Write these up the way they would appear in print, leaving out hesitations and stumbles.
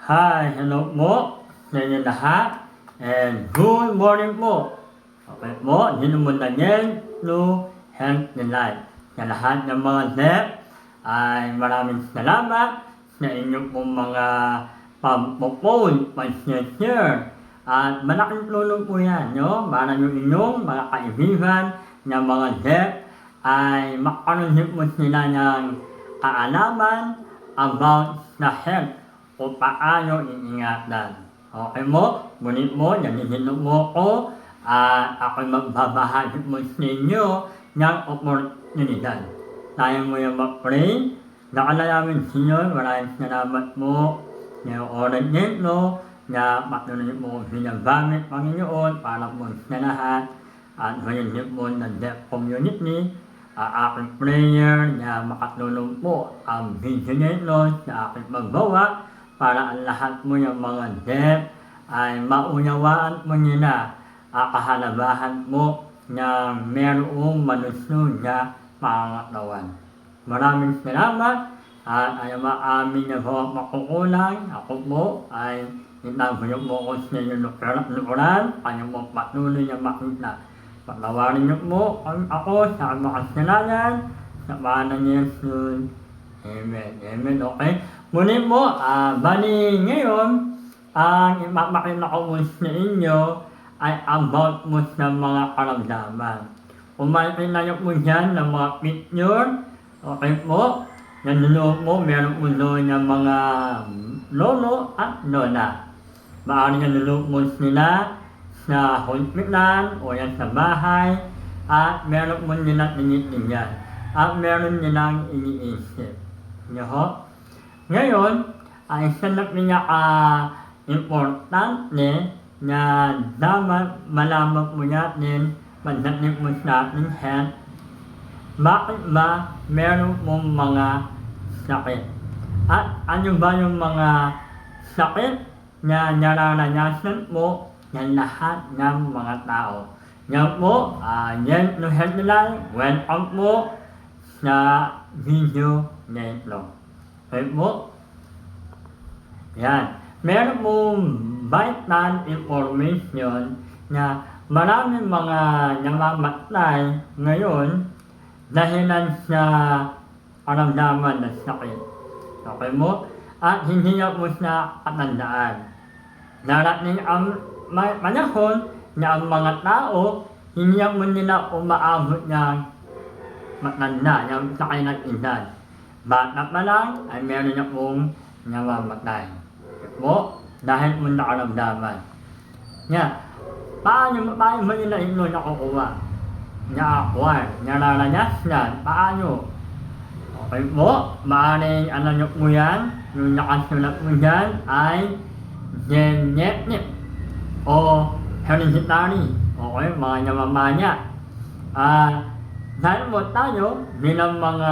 Hi, hello po sa inyo lahat and good morning po. Okay po, dito mo Daniel to Health and Life. Sa lahat ng mga step ay maraming salamat sa inyong pong mga pag-post, pag-share at malaking tulong po yan, no? Para yung inyong mga kaibigan ng mga step ay makaroon po sila ng kaalaman about the health o paano iingatan. Okay mo? Ngunit mo, nandito mo ako at ako'y magbabahagi mo sa inyo ng oportunidad. Tayo mo yung mag-pray. Nakalalamin sinyo, maraming salamat mo na oras nito na patuloy mo binagamit Panginoon para po sa lahat at ngayon po ng Deaf Community. Aking prayer na makatulong po ang video nito sa aking paggawa para ang lahat mo yung mga deaf ay maunawaan mo nila ang kahalabahan mo na mayroong malusog na pangatawan. Maraming salamat at ayaw maamin na po makukulang. Ako po ay itaguyo po ko sa inyo lukuran. Kanya po patuloy na makita. Patawarin niyo po ako sa mga kasalanan sa pangalan ni Jesus. Amen. Amen. Okay. Muli po, bali ngayon, ang ipapakita ko po sa inyo ay about mo sa mga karamdaman. Kung makikita niyo po dyan ng mga picture, okay po, nandun po, meron po doon ng mga lolo at lola. Maaari nandun po sila sa hospital o yan sa bahay at meron po nilang initingnan at meron nilang iniisip. Ngayon, ay isa na pinaka-importante na dapat malaman po natin pagdating po sa ating health. Bakit ba meron pong mga sakit? At ano ba yung mga sakit na nararanasan po ng lahat ng mga tao? Yan po, yan no headline, welcome po sa video na ito. Okay po? Yan. Meron pong vital information na maraming mga namamatay ngayon dahilan sa karamdaman ng sakit. Okay mo? At hindi na po sa katandaan. Darating ang panahon na ang mga tao hindi na po nila umaabot ng matanda, yung sakay ng edad. Bata pa lang ay meron na pong namamatay. Po, dahil po nakaramdaman. Paano ba nila ito nakukuha? Na-acquire, nararanasan, paano? Okay po, maaaring ano nyo po yan, yung nakasulat po dyan ay genetic o hereditary. Okay, mga namamanya. Dahil po tayo, bilang mga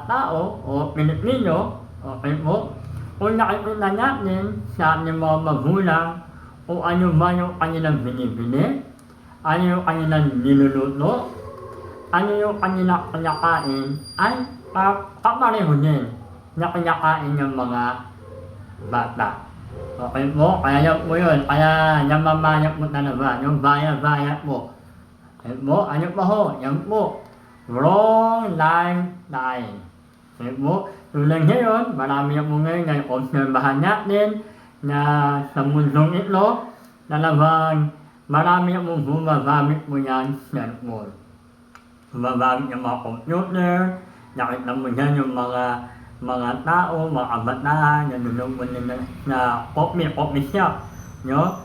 tao o Pilipino, okay po, kung nakikita natin sa ating mga magulang kung ano ba yung kanilang binibili, ano yung kanilang niluluto, ano yung kanilang kinakain, ay kapareho din na kinakain ng mga bata. Okay po, kaya yan po yun, kaya namamaya po talaga, yung baya-baya po. Okay po, ano pa ho, yan po. Wrong lifetime. Okay po, tulad ngayon, marami na po ngayon na obserbahan natin na sa mundong ito, talagang marami na po gumagamit po yan cellphone. Gumagamit yung mga computer, nakita mo dyan yung mga tao, mga kabataan, nandun po nila na coffee shop, no?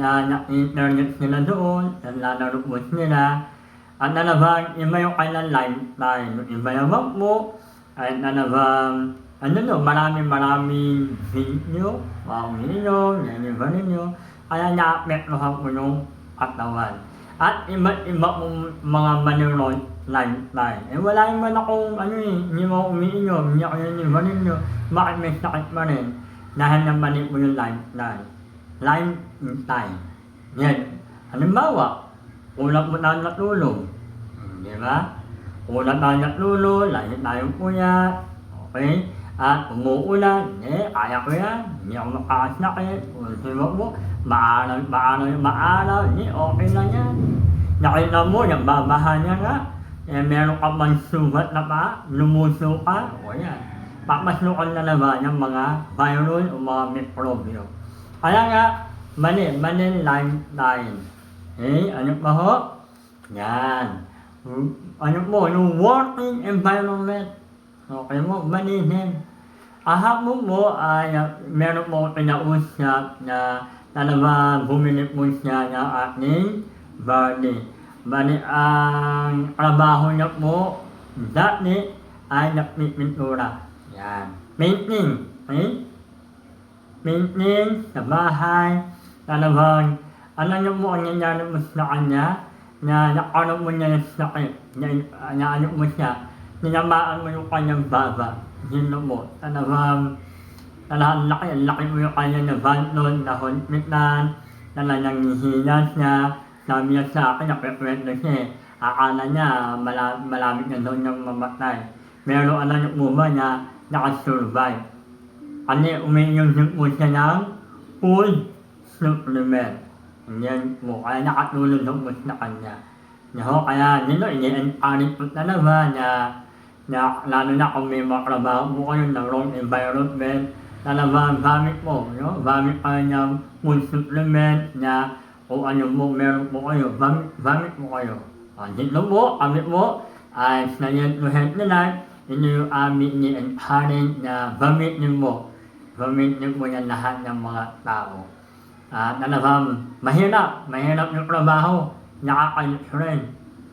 Na internet sila doon, nalalaro po sila. At talagang iba yung kailang lifestyle. Iba naman po, ay talagang, maraming video, video, iba ninyo. Kaya na-apektuhan po yung katawan. At iba pong mga manurong lifestyle. Wala naman akong, hindi mo umiinom, hindi ako iba ninyo. Bakit may sakit pa rin? Dahil naman po yung lifestyle. Lifestyle. Yan. Halimbawa, kulang mo tayo natulog. Di ba? Kulang tayo natulog, lagi tayong puyat. Okay? at umuulan, kaya ko yan, hindi ako makakasakit, ultimo mo, maaraw, okay lang yan. Nakita mo, yung babaha niya nga, meron ka man sugat na pa, lumuso ka, o yan, papasukan na naman yung mga virus o mga mikrobyo. Kaya nga, mali lifestyle. Ano pa ho? Yan. Ano mo, yung working environment. Okay mo, malihin. Ahapon mo ay meron mo kinausap na naman bumili mo siya ng ating body. Bali, ang trabaho niya po dati ay nagpipintura. Yan. Painting. Painting sa bahay. Talagang, ano niyo mo ang nangyari mo sa kanya na nakaroon mo niya yung sakit. Na ano mo siya. Ninamaan mo yung kanyang baba. Yun mo. Talagang laki mo yung kanyang nabanton, nahunpitan, talagang hihinas niya. Sabi niya sa akin, nakikwento siya. Akala niya, malamig na doon niyang mamatay. Pero ano yung uma niya, nakasurvive. Umiinom mo siya ng food supplement. Yan mo, kaya nakatulong mo sa kanya. Kaya ini-encourage ko talaga na lalo na kung may mga trabaho mo kayo ng wrong environment, talagang gamit mo, gamit kayo ng food supplement na kung ano mo meron po kayo, gamit mo kayo. Dito mo, gamit mo, ay sa Health to Health Life, ito yung aming ini-encourage na gamitin mo yan lahat ng mga tao. Talagang mahirap yung trabaho, nakakayos rin.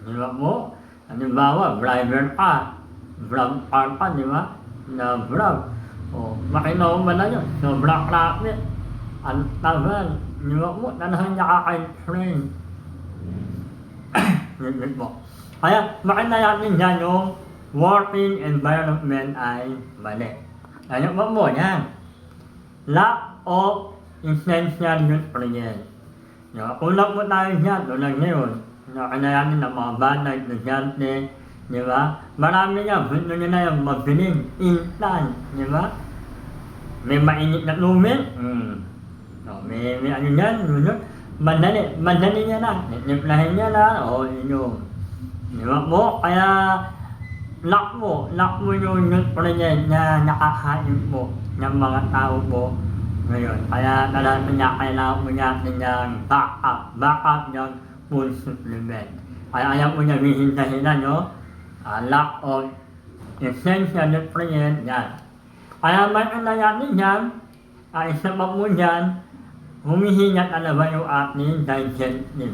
Di ba po? Halimbawa, driver ka, vlog ka, di ba? Na vlog. Makinaw ba na yun? Sobrang traffic. Ang tagal. Di ba po? Talagang nakakayos rin. Di ba? Kaya, makita natin dyan yung working environment ay mali. Ano ba mo yan? Lack of essential nutrients. Kulang mo tayo dyan, tulad ngayon. Kanayanin ng mga bata, estudyante, di ba? Marami nga, gusto nyo na yung mabiling, instant, di ba? May mainit na tubig, may ano yan, madali niya na, niplahin niya na, inom. Di ba po? Kaya, lock mo yung nutrient na nakakain mo ng mga tao mo ngayon. Kaya talagang kailangan mo natin yung backup yung food supplement. Kaya ayaw mo niya hihintahin lack of essential nutrient yan. Kaya may natin yan, isa pa po dyan, humihinga talaga yung ating digestive.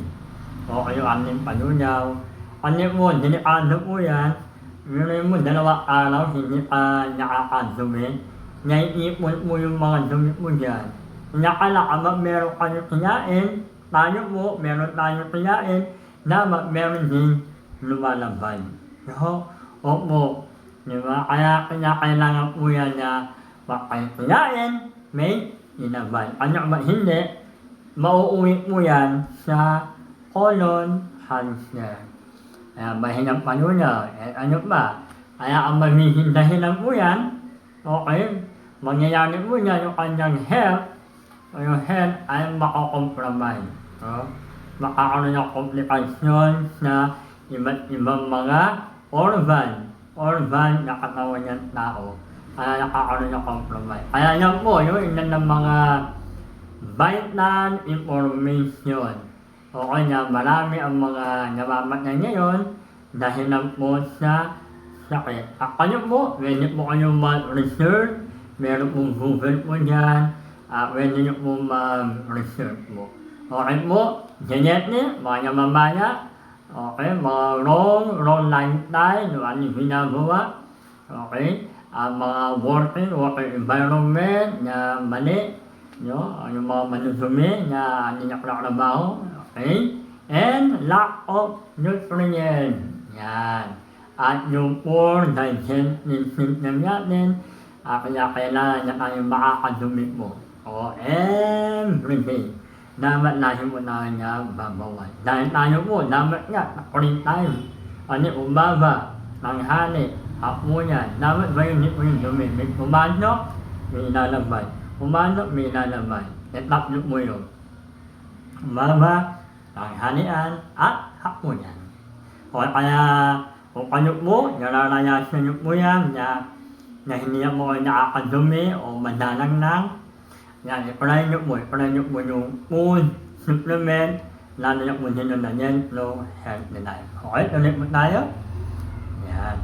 O yung ating panunaw. Ano mo, delikado po yan. Meron mo 2 araw, hindi ka nakakadumi. Naiipon mo yung mga dumi mo dyan. Nakala ka ba meron kayo kinain, meron tayo kinain, na meron din lumalaban. Opo, di ba? Kaya kailangan po yan na kayo kinain, may inaban. Ano ba hindi, mauuwi mo yan sa colon cancer. Kaya mahinang panunaw, ano ba? Kaya ang maghihindahin po yan, okay, mangyayari mo yan yung kanyang health, o yung health ay makakompromise. Makakaroon ng komplikasyon sa iba't ibang mga organ na katawan ng tao. Kaya nakakaroon ng compromise. Kaya yan po, yung ilan ng mga vital information. Okay na, marami ang mga namamatay ngayon dahil lang po sa sakit. At kayo po, pwede po kayo mag-research, meron pong Google po dyan, pwede nyo po mag-research po. Okay po, genetic, mga namamaya, okay, mga wrong lifestyle, yung anong ginagawa, okay, mga working environment na mali, yung mga manusumi na hindi nakarabaho, okay, and lack of nutrients, yan. At yung poor digestive system natin, kaya kailangan na tayo makakadumi mo. Everyday. Dapat natin mo na niya babawan. Dahil tayo po, dapat nga, nakurin tayo. Ubaba, tanghali, Hapmo yan. Dapat ba yung mo yung lumimik? Pumasok, may ilalabas. Pumasok, may ilalabas. Tatlo mo yun. Umaba, tanghalian, at hapmo yan. O kaya, kung kanyok mo, nararayasan nyo po yan na hindi mo kayo nakakadumi o madalang lang. Yan, i-try nyo po yung food, supplement, lalo nyo po nyo na yan, no health na life. Okay, tuloy po tayo. Yan.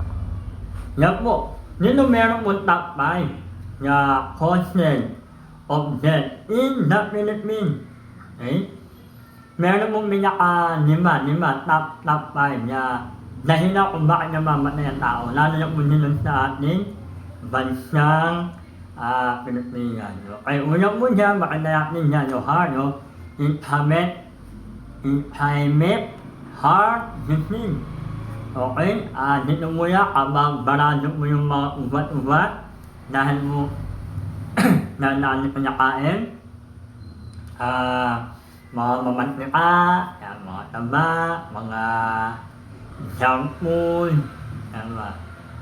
Yan po, dito meron po top 5 na causes of death in the Philippines. Okay? Meron po lima, top 5 na dahilan kung bakit namamatay ang tao, lalo na po nyo sa ating bansang Pilipinas. Okay, unang po dyan, bakit na natin dyan yung heart, no? Ischemic heart disease. Okay, dito mo yan, kapag barado mo yung mga ubat-ubat, dahil mo nandaan ko nakain, mga mamantika, mga taba, mga junk food,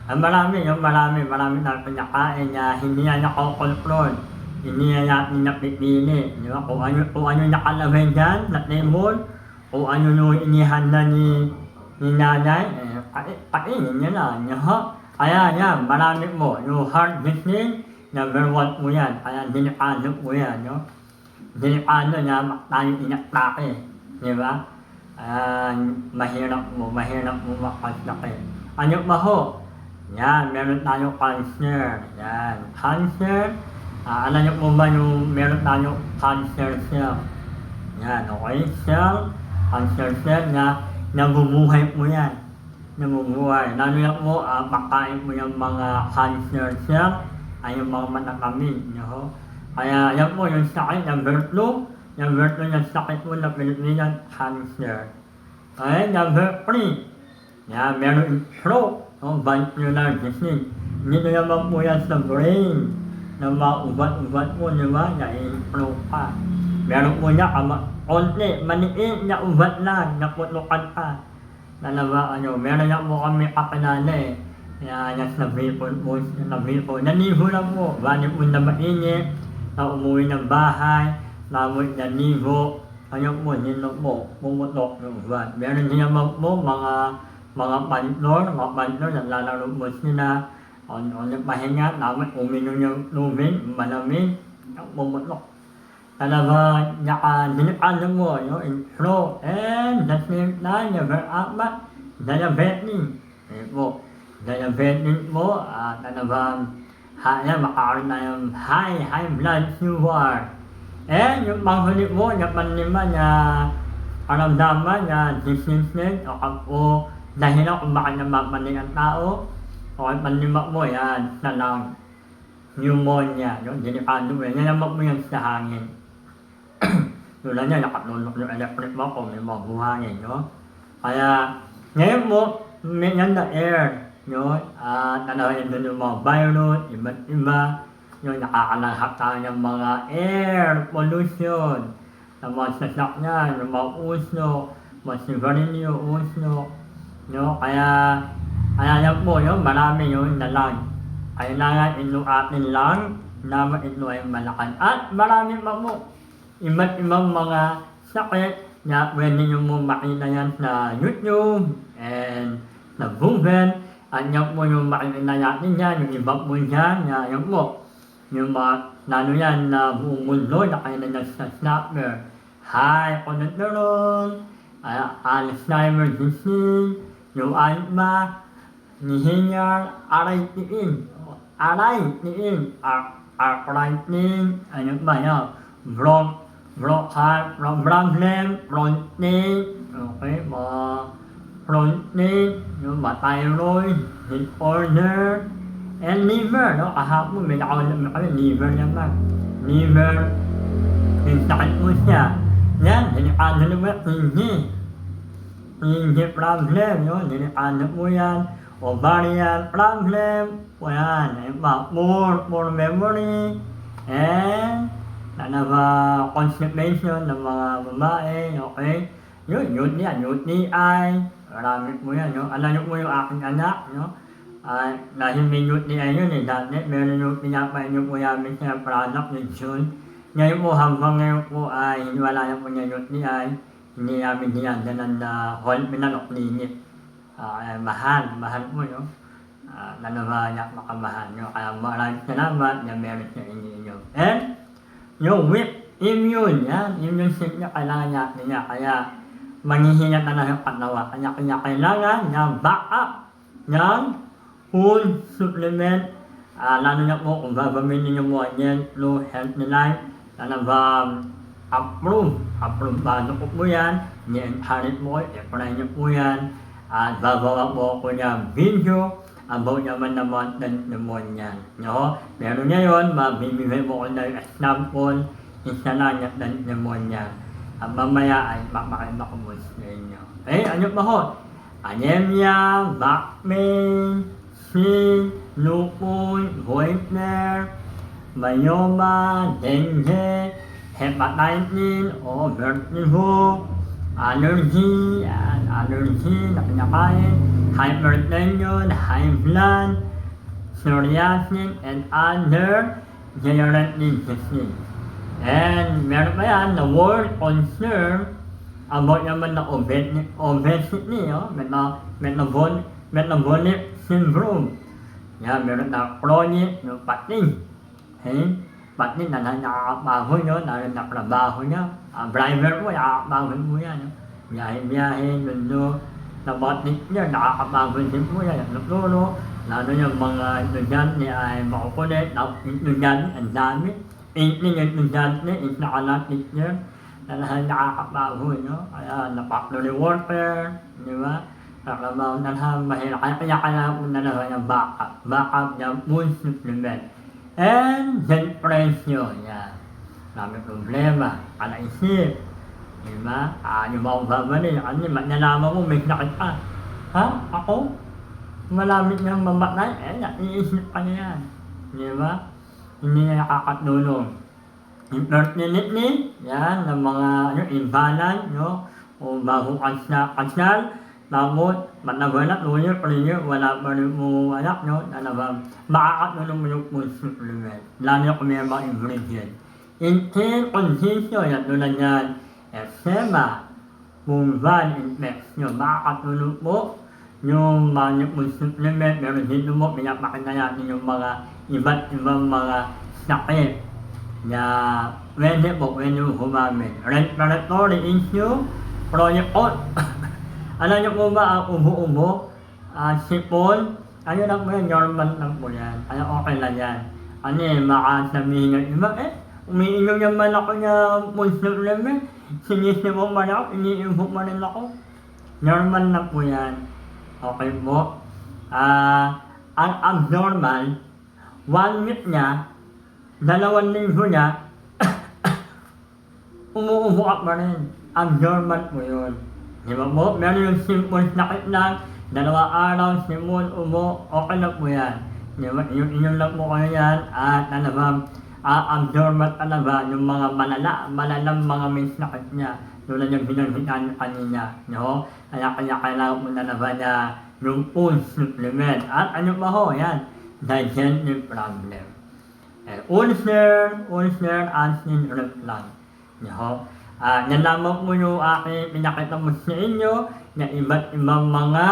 marami na pinakain na hindi na nakokontrol, hindi na natin napipili, di ba? Kung ano nakalagay dyan, na table, kung ano yung inihanda ni nanay, kainin niya na, kaya yan, marami mo, yung heart disease, number 1 mo yan, kaya delikado mo yan, no? Delikado na tayo inatake, di ba? Mahirap mo makasakit. Ano ba ho? Yan, meron tayong cancer. Yan, cancer. Alam niyo po ba yung meron tayong cancer cell? Yan, okay? Cancer cell na nabubuhay po yan. Nabubuhay. Lalo na po, pagkain po yung mga cancer cell ay yung mga matatamin. No? Kaya yan po yung sakit, number 2. Number 2 yung sakit po na Pilipinas, cancer. Okay, number 3. Yan, meron yung stroke. Vascular disease. Dito naman po yan sa brain na maubat-ubat po, di ba? Na-improve pa. Meron po niya, konti, maliit na ubat lang, naputukan pa. Meron na po kami kakilala eh. Nasabi po, naliho lang po. Bali po na mainit, na umuwi ng bahay, lamot naliho. Nilo po, pumutok yung ubat. Meron din naman po mga pantlor, naglalaro po sila, pahinga, dapat uminom yung tubig, malamig, pumutok. Talaga, delikado mo, intro, and the same time, number 4, diabetes. Diabetes po, talagang makakaroon na yung high blood sugar. And yung panghuli po, yung panlima na karamdaman na diseases o dahilan kung bakit namamatay ang tao, o panlima mo yan, salang pneumonia, delikado mo yan, naman mo yan sa hangin. Tulad niya, nakatulog yung electric mo kung may mga buhangin, no? Kaya, ngayon mo, may yan na air, no? Talagang doon yung mga virus, iba't iba, yung nakakalahap tayo ng mga air pollution, ng mga sasakyan, ng mga usok, mga sigarilyo, usok, no? Kaya yan po yun, marami yun na lang. Kailangan ito atin lang, naman ito ay malakas. At marami pa po, iba't ibang mga sakit na pwede nyo mo makita yan sa YouTube and sa Google. At yan po yung makikita natin yan, yung iba po dyan, yan po. Yung mga, lalo yan na buong mundo na kayo na nagsasnapper. High cholesterol, Alzheimer disease, yung asthma, nihinyar, arthritis, ano ba yan? Problem, prostate, okay, prostate, yung thyroid, disorder, and liver, no? Kahapon may nakawalan kami, liver naman. Liver, yung sakit mo siya. Yan, delikado naman, hindi problem, no? Delikado mo yan. Ovarian problem, o yan, poor memory, and constipation ng mga babae, okay? UTI, marami po yan, no? Alam niyo po yung aking anak, no? dahil minute ni ayun dati meron yung pinapain po namin sa product ni June. Ngayon po hanggang ngayon po ay wala na po niya yung ni ay hindi namin dinadanan na whole pinanok clinic. Mahal po no. Nanawayak makamahal nyo. Kaya maraming salamat na meron sa inyo. And yung with immune, yan, immune system niya kailangan natin niya. Kaya manghihina na lang yung katawa. Kaya kailangan ng backup ng food supplement. Lalo na po kung gagamitin nyo mo yan through Healthy Life. Approve ba ko po yan. Ni-encourage mo, i-apply nyo po yan. At gagawa po ako ng video about naman pneumonia. No? Pero ngayon, mabibigay mo ko ng example, isa lang ng pneumonia. At mamaya ay mapakita ko mo sa inyo. Ano pa ho? Anemia, back pain, skin, lupus, goiter, myoma, dengue, hepatitis, o vertigo, allergy, na kinakain, hypertension, high blood, psoriasis, and other degenerative disease. And meron pa yan, the world concern about naman na obesity, metabolic syndrome. Yan, meron na chronic fatigue. Fatigue na nakakabaho nyo, nakakabaho nyo. Driver mo, nakakabaho mo yan. Biyahe, lundo. Na batik niya, nakakapagod din po yan. Naturo, lalo yung mga estudyante ay makukulit, estudyante ang dami. 18 estudyante, is nakalatik niya, na nakakapagod, no? Kaya napaklo warfare, di ba? Nakabaw na lang, mahirap. Kaya kailangan na lang yung backup ng food supplement. And depression, yan. Dami problema, kalaisip. Diba? Yung mga babali, nalaman mo may sakit ka. Ha? Ako? Malamit niyang mamatay? Naiisip ka niya yan. Diba? Hindi niya nakakatulong. Infertility, yan, ng mga imbalance, no? O bago kasal, tapos, matagal na, 2 years, 3 years, wala pa rin mo anak, no? Makakatulong mo yung food supplement. Lalo kung may mga ingredient. Inconsistent, yan, tulad yan. Eczema, fungal infection, makakatulong po yung mga food supplement. Pero dito mo, pinapakita natin yung mga iba't ibang mga sakit na pwede mo humamit. Respiratory issue, chronic cough. Alam niyo po ba ang ubo-ubo, sipon, ano lang po yan, normal lang po yan. Kaya okay lang yan. Makasabihin ng iba, umiinom naman ako ng food supplement. Sinisipon man ako, iniimpok man rin ako. Normal na po yan. Okay po. Ang abnormal, 1 week niya, 2 linggo niya, umuubo ka pa rin. Abnormal po yun. Di ba po? Meron yung simple sakit lang, 2 araw, simple, ubo, okay na po yan. Di ba? Inom lang po kayo yan, at abnormal talaga yung mga malalang mga may sakit niya. Tulad yung binangitan kanina. No? Kaya kailangan mo na naman na yung food supplement. At ano pa ho, yan, digestive problem. Ulcer, acid reflux. No? Nalaman mo yung aking pinakita mo sa inyo na iba't ibang mga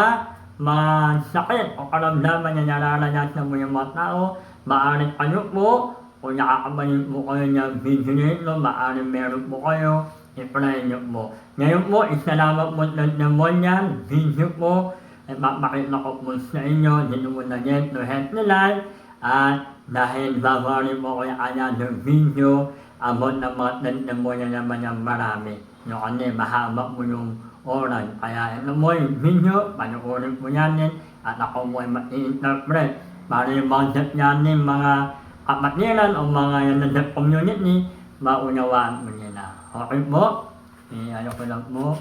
sakit o karamdaman na nararanasan mo yung mga tao. Maaari kayo po, kung nakakabayin mo kayo ng video nito, maaaring meron po kayo, i-try nyo po. Ngayon po, isalamat po ng pneumonia, video po, mapakita ko po sa inyo, dito mo na yan to Healthy Life, at dahil gagawin po kayo another video about ng mga pneumonia naman ng marami. Yung mahaba po yung oras. Kaya ito mo yung video, panoorin po yan at ako mo ay ma-interpret para yung concept natin mga kapatiran o mga yan community, maunawaan mo nila. Okay po? Ano ko lang po.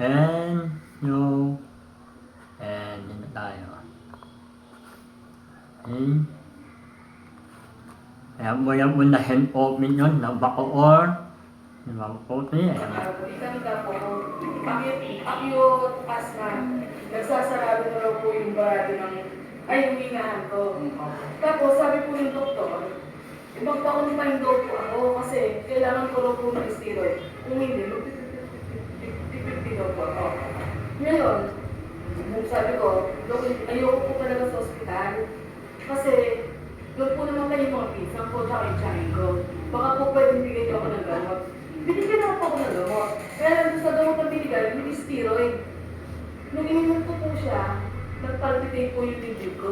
And dito tayo. Okay. Kaya mo yan po na hand open yun, na bacoor. Di ba maputi? Ayan. Ikanta po, pakiyo asma, nagsasarado na raw po yung barado ng, ay yung hinahan ko. Tapos sabi po ng doktor, ibang taon pa yung daw po ako kasi kailangan ko raw po ng steroid. Kung hindi, mag-50 daw po ako. Ngayon, sabi ko, Dok, ayoko po talaga sa ospital kasi doon po naman kayo mga pinsan ko tsaka yung tiyahin ko. Baka po pwedeng bigyan niyo ako ng gamot. Binigyan naman po ako ng gamot. Kaya lang doon sa gamot na binigay, hindi steroid. Nung ininom ko po siya, nagpalpitate po yung dibdib ko.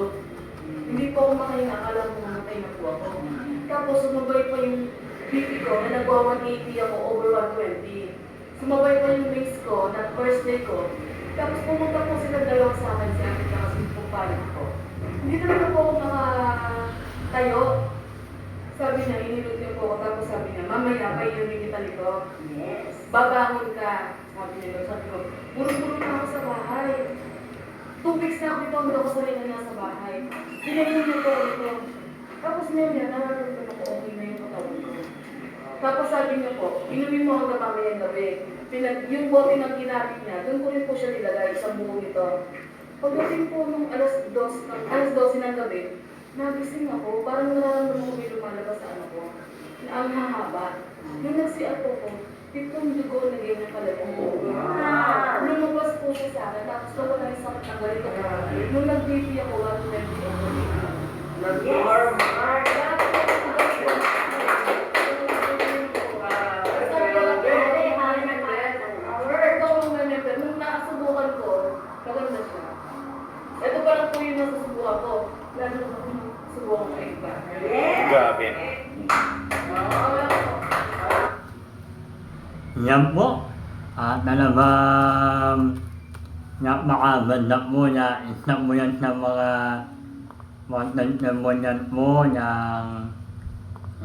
Hindi po ako makahinga, akala ko mamatay na po ako. Tapos sumabay pa yung BP ko na nagwa 180 ako over 120. Sumabay pa yung race ko na first day ko. Tapos pumunta po sila dalawa sa akin sa akin kasi po paano ako. Hindi talaga po ako makatayo. Sabi niya, inilot niya po ako. Tapos sabi niya, mamaya, painumin kita nito. Yes. Babangon ka. Sabi niya, sabi ko, puro-puro na ako sa bahay. 2 weeks na ako dito, hindi ako sarili na sa bahay. Pinainin niya po ito. Tapos niya, nararamdaman ako, okay na yung katawan ko. Tapos sabi niya po, inumin mo hanggang mamayang gabi. Yung bote ng ginamit niya, doon ko rin po siya nilagay, isang buo nito. Pagdating po nung alas 12 ng gabi, nagising ako, parang nararamdaman ko may lumalabas sa ano ko. Na ang hahaba. Nung nagsiat po ko, pitong dugo na ganyan pala yung buo. Lumabas po siya sa akin, tapos nawala yung sakit ng ganito. Nung nag-BP ako, 120 ako. Nung nakasubukan ko, maganda siya. Ito pa lang po yung nasusubukan ko. Lalo na po yung subukan ko iba. Grabe. Yan po. At talagang napakaganda po na isa mo yan sa mga testimonial po ng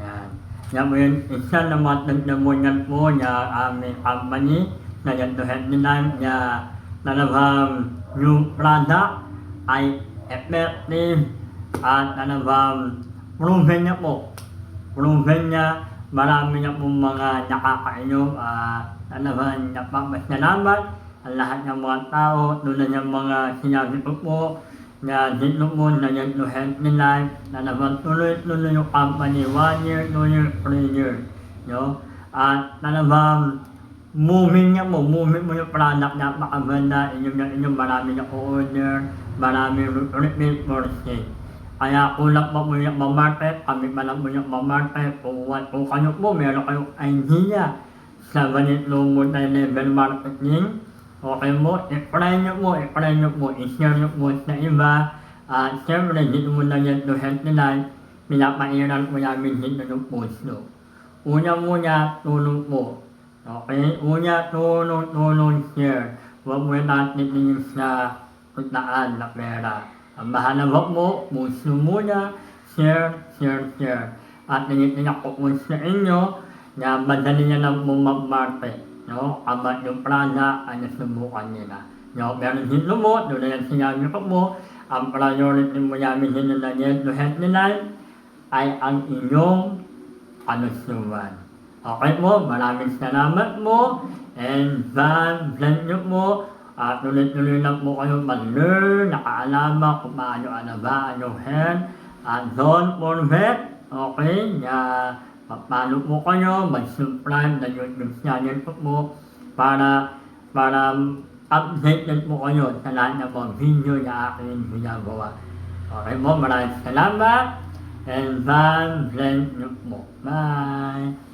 yan. Yan po yung isa na mga testimonial po ng aming company na Yantuhet nila na talagang yung product ay effective at talagang proven niya po. Proven niya, marami na pong mga nakakainom at talagang napapasalamat ang lahat ng mga tao, tulad ng mga sinabi ko po na dito po na Yantuhet nila na naman tuloy-tuloy yung company 1 year, 2 year, 3 years. No? At talagang moving mo yung product, napakaganda, inyong marami na order, marami repeat purchase. Kaya kulang pa po yung mamarket, kami pa lang po yung mamarket, kung kayo po, meron kayong idea sa ganito multi-level marketing, okay mo, i-try nyo po, i-share nyo po sa iba, at syempre, dito mo na yan to help nila, pinapairal po namin dito ng puso. Una-muna, tulong po. Okay? Una, tulong, share. Huwag mo natin tingin sa kutaan na pera. Ang mahalaga mo, puso muna, share. At tinitingnan ko po sa inyo na madali na lang po mag-market. No? Kamat yung prana ay nasubukan nila. No? Pero dito mo, doon na yung sinabi ko po, ang priority mo namin dito na Yantuhet nila ay ang inyong kalusugan. Okay po, maraming salamat po, and God bless nyo po, at tuloy-tuloy lang po kayo mag-learn, nakaalaman kung paano alagaan yung health, at don't forget, okay, na paano po kayo mag-subscribe na YouTube channel po para updated po kayo sa lahat ng mga video na aking ginagawa. Okay po, maraming salamat, and God bless nyo po. Bye!